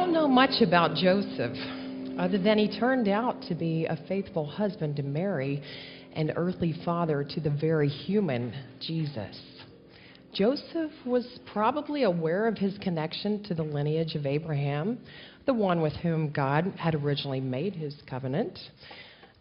don't know much about Joseph, other than he turned out to be a faithful husband to Mary and earthly father to the very human Jesus. Joseph was probably aware of his connection to the lineage of Abraham, the one with whom God had originally made his covenant.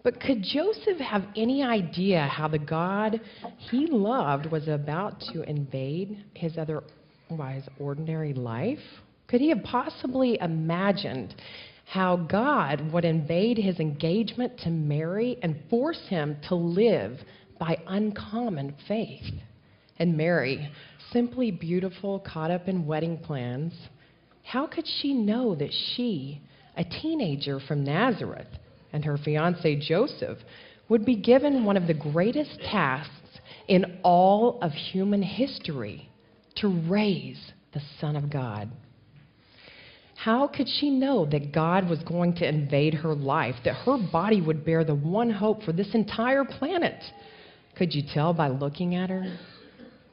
But could Joseph have any idea how the God he loved was about to invade his otherwise ordinary life? Could he have possibly imagined how God would invade his engagement to Mary and force him to live by uncommon faith? And Mary, simply beautiful, caught up in wedding plans, how could she know that she, a teenager from Nazareth, and her fiancé Joseph would be given one of the greatest tasks in all of human history, to raise the Son of God? How could she know that God was going to invade her life, that her body would bear the one hope for this entire planet? Could you tell by looking at her?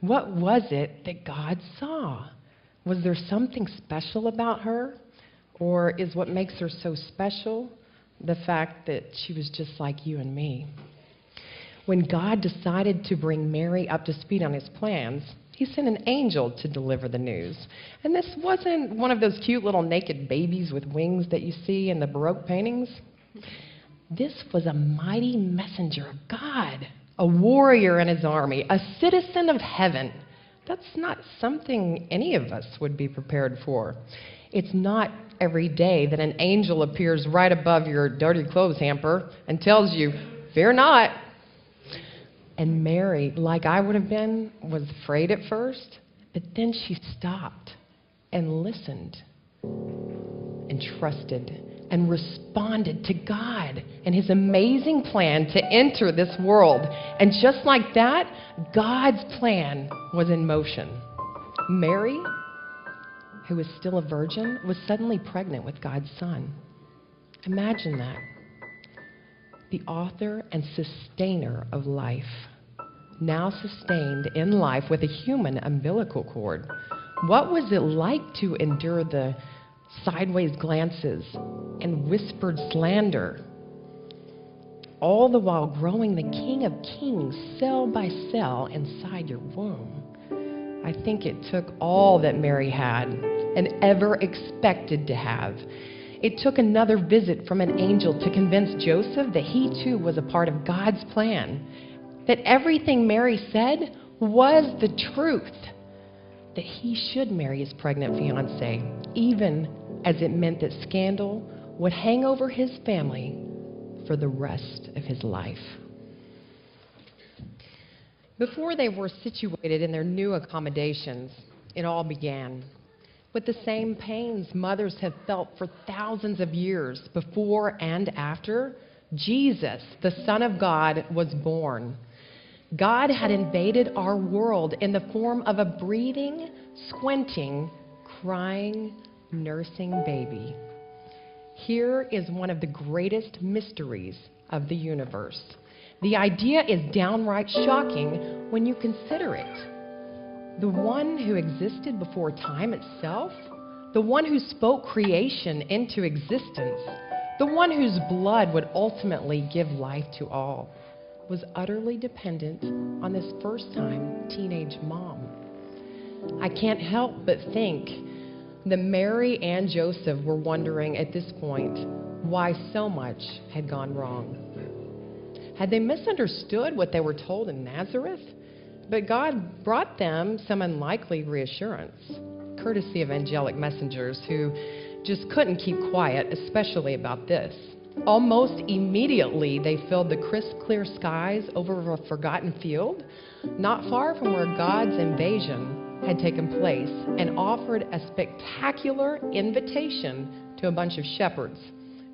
What was it that God saw? Was there something special about her? Or is what makes her so special the fact that she was just like you and me? When God decided to bring Mary up to speed on his plans, he sent an angel to deliver the news. And this wasn't one of those cute little naked babies with wings that you see in the Baroque paintings. This was a mighty messenger of God, a warrior in his army, a citizen of heaven. That's not something any of us would be prepared for. It's not every day that an angel appears right above your dirty clothes hamper and tells you, "Fear not." And Mary, like I would have been, was afraid at first, but then she stopped and listened and trusted and responded to God and his amazing plan to enter this world. And just like that, God's plan was in motion. Mary, who was still a virgin, was suddenly pregnant with God's Son. Imagine that. The author and sustainer of life, now sustained in life with a human umbilical cord. What was it like to endure the sideways glances and whispered slander, all the while growing the King of Kings cell by cell inside your womb? I think it took all that Mary had and ever expected to have. It took another visit from an angel to convince Joseph that he too was a part of God's plan, that everything Mary said was the truth, that he should marry his pregnant fiancée, even as it meant that scandal would hang over his family for the rest of his life. Before they were situated in their new accommodations, it all began with the same pains mothers have felt for thousands of years before and after Jesus, the Son of God, was born. God had invaded our world in the form of a breathing, squinting, crying, nursing baby. Here is one of the greatest mysteries of the universe. The idea is downright shocking when you consider it. The one who existed before time itself, the one who spoke creation into existence, the one whose blood would ultimately give life to all, was utterly dependent on this first-time teenage mom. I can't help but think that Mary and Joseph were wondering at this point why so much had gone wrong. Had they misunderstood what they were told in Nazareth? But God brought them some unlikely reassurance, courtesy of angelic messengers who just couldn't keep quiet, especially about this. Almost immediately, they filled the crisp, clear skies over a forgotten field, not far from where God's invasion had taken place, and offered a spectacular invitation to a bunch of shepherds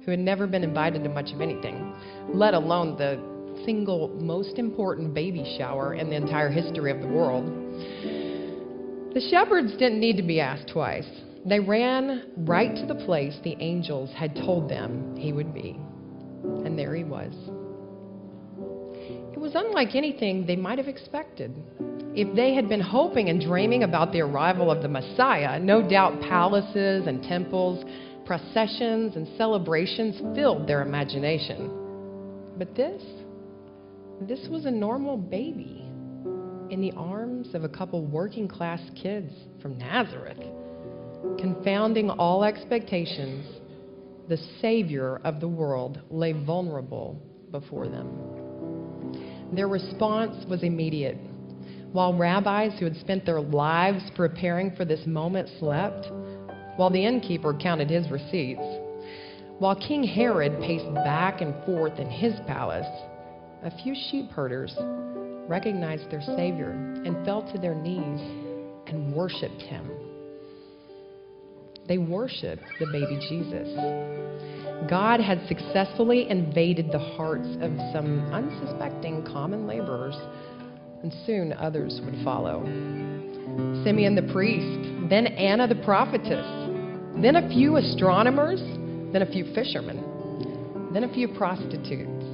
who had never been invited to much of anything, let alone the single most important baby shower in the entire history of the world. The shepherds didn't need to be asked twice. They ran right to the place the angels had told them he would be. And there he was. It was unlike anything they might have expected. If they had been hoping and dreaming about the arrival of the Messiah, no doubt palaces and temples, processions, and celebrations filled their imagination. But this was a normal baby in the arms of a couple working-class kids from Nazareth. Confounding all expectations, the Savior of the world lay vulnerable before them. Their response was immediate. While rabbis who had spent their lives preparing for this moment slept, while the innkeeper counted his receipts, while King Herod paced back and forth in his palace, a few sheep herders recognized their Savior and fell to their knees and worshiped him. They worshiped the baby Jesus. God had successfully invaded the hearts of some unsuspecting common laborers, and soon others would follow. Simeon the priest, then Anna the prophetess, then a few astronomers, then a few fishermen, then a few prostitutes,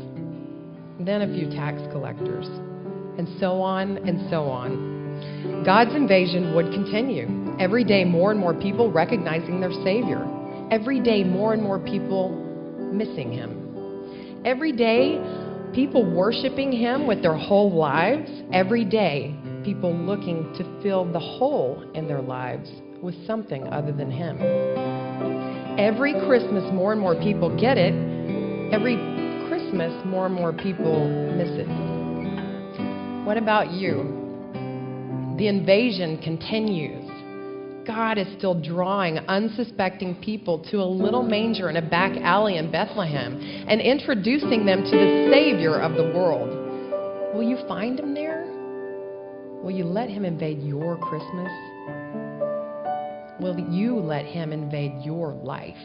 then a few tax collectors, and so on and so on. God's invasion would continue. Every day, more and more people recognizing their Savior. Every day, more and more people missing him. Every day, people worshiping him with their whole lives. Every day, people looking to fill the hole in their lives with something other than him. Every Christmas, more and more people get it. Every Christmas, more and more people miss it. What about you? The invasion continues. God is still drawing unsuspecting people to a little manger in a back alley in Bethlehem and introducing them to the Savior of the world. Will you find him there? Will you let him invade your Christmas? Will you let him invade your life?